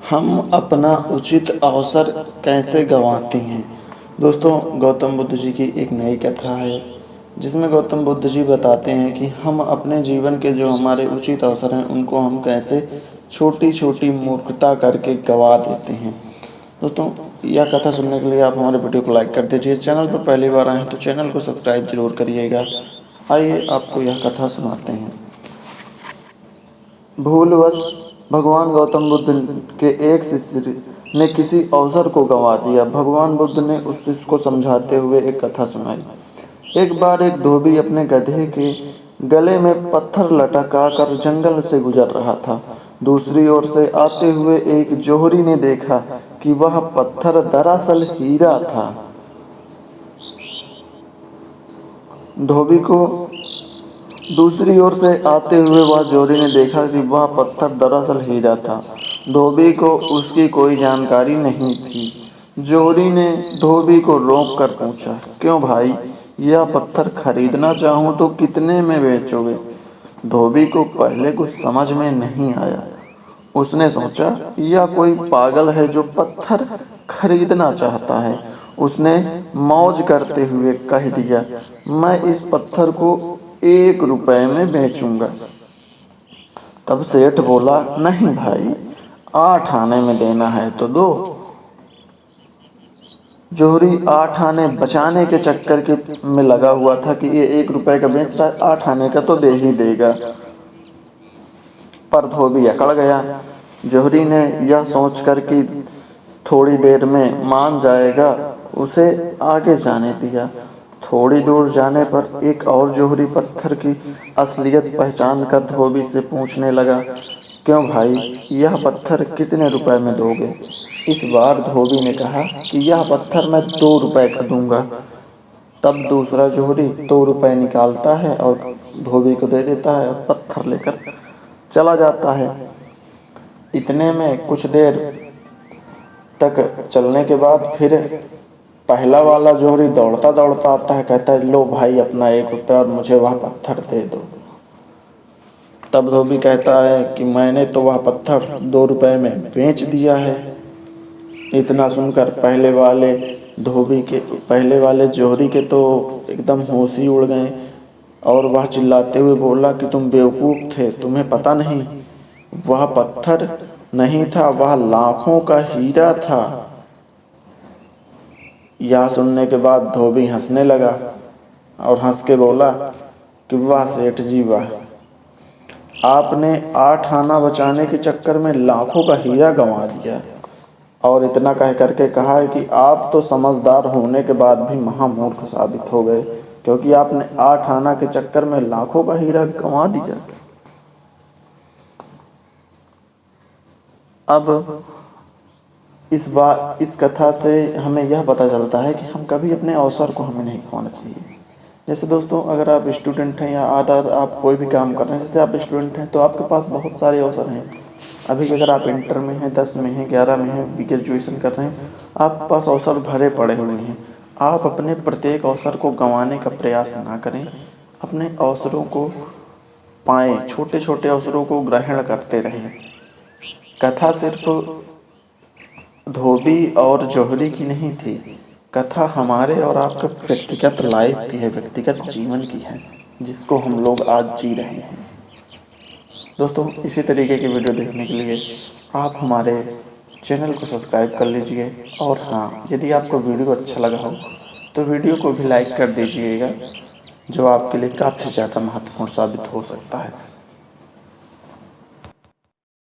हम अपना उचित अवसर कैसे गँवाते हैं। दोस्तों, गौतम बुद्ध जी की एक नई कथा है जिसमें गौतम बुद्ध जी बताते हैं कि हम अपने जीवन के जो हमारे उचित अवसर हैं उनको हम कैसे छोटी-छोटी मूर्खता करके गँवा देते हैं। दोस्तों, यह कथा सुनने के लिए आप हमारे वीडियो को लाइक कर दीजिए। चैनल पर पहली बार आए हैं तो चैनल को सब्सक्राइब ज़रूर करिएगा। आइए आपको यह कथा सुनाते हैं। भूलवश भगवान गौतम बुद्ध के एक शिष्य ने किसी अवसर को गंवा दिया। भगवान बुद्ध ने उस शिष्य को समझाते हुए एक कथा सुनाई। एक बार एक धोबी अपने गधे के गले में पत्थर लटकाकर जंगल से गुजर रहा था। दूसरी ओर से आते हुए एक जोहरी ने देखा कि वह पत्थर दरअसल हीरा था। धोबी को दूसरी ओर से आते हुए वह जोहरी ने देखा कि वह पत्थर दरअसल हीरा था। धोबी को उसकी कोई जानकारी नहीं थी। जोहरी ने धोबी को रोक कर पूछा, क्यों भाई, यह पत्थर खरीदना चाहूँ तो कितने में बेचोगे? धोबी को पहले कुछ समझ में नहीं आया। उसने सोचा, यह कोई पागल है जो पत्थर खरीदना चाहता है। उसने मौज करते हुए कह दिया, मैं इस पत्थर को 1 रुपए में बेचूंगा। तब सेठ बोला, नहीं भाई, 8 आने में देना है तो दो। जोहरी 8 आने बचाने के चक्कर में लगा हुआ था कि ये 1 रुपए का बेच रहा है, 8 आने का तो दे ही देगा। पर धोबी अकड़ गया। जोहरी ने यह सोचकर कि थोड़ी देर में मान जाएगा, उसे आगे जाने दिया। थोड़ी दूर जाने पर एक और जोहरी पत्थर की असलियत पहचान कर धोबी से पूछने लगा, क्यों भाई, यह पत्थर कितने रुपए में दोगे? इस बार धोबी ने कहा कि यह पत्थर मैं 2 रुपए का दूंगा। तब दूसरा जोहरी 2 रुपए निकालता है और धोबी को दे देता है और पत्थर लेकर चला जाता है। इतने में कुछ देर तक चलने के बाद फिर पहला वाला जोहरी दौड़ता दौड़ता आता है, कहता है, लो भाई, अपना 1 रुपया और मुझे वह पत्थर दे दो। तब धोबी कहता है कि मैंने तो वह पत्थर 2 रुपए में बेच दिया है। इतना सुनकर पहले वाले जोहरी के तो एकदम होश ही उड़ गए और वह चिल्लाते हुए बोला कि तुम बेवकूफ़ थे, तुम्हें पता नहीं, वह पत्थर नहीं था, वह लाखों का हीरा था। यह सुनने के बाद धोबी हंसने लगा और हंस के बोला कि वाह सेठ जी वाह, आपने 8 आना बचाने के चक्कर में लाखों का हीरा गंवा दिया। और इतना कह करके कहा है कि आप तो समझदार होने के बाद भी महामूर्ख साबित हो गए, क्योंकि आपने 8 आना के चक्कर में लाखों का हीरा गंवा दिया। अब इस कथा से हमें यह पता चलता है कि हम कभी अपने अवसर को हमें नहीं खोना चाहिए। जैसे दोस्तों, अगर आप स्टूडेंट हैं या अदर आप कोई भी काम कर रहे हैं, जैसे आप स्टूडेंट हैं तो आपके पास बहुत सारे अवसर हैं। अभी अगर आप इंटर में हैं, 10 में हैं, 11 में हैं, ग्रेजुएशन कर रहे हैं, आपके पास अवसर भरे पड़े हुए हैं। आप अपने प्रत्येक अवसर को गंवाने का प्रयास ना करें। अपने अवसरों को पाएँ, छोटे छोटे अवसरों को ग्रहण करते रहें। कथा सिर्फ धोबी और जोहरी की नहीं थी, कथा हमारे और आपके व्यक्तिगत लाइफ की है, व्यक्तिगत जीवन की है, जिसको हम लोग आज जी रहे हैं। दोस्तों, इसी तरीके की वीडियो देखने के लिए आप हमारे चैनल को सब्सक्राइब कर लीजिए। और हाँ, यदि आपको वीडियो अच्छा लगा हो तो वीडियो को भी लाइक कर दीजिएगा, जो आपके लिए काफ़ी ज़्यादा महत्वपूर्ण साबित हो सकता है।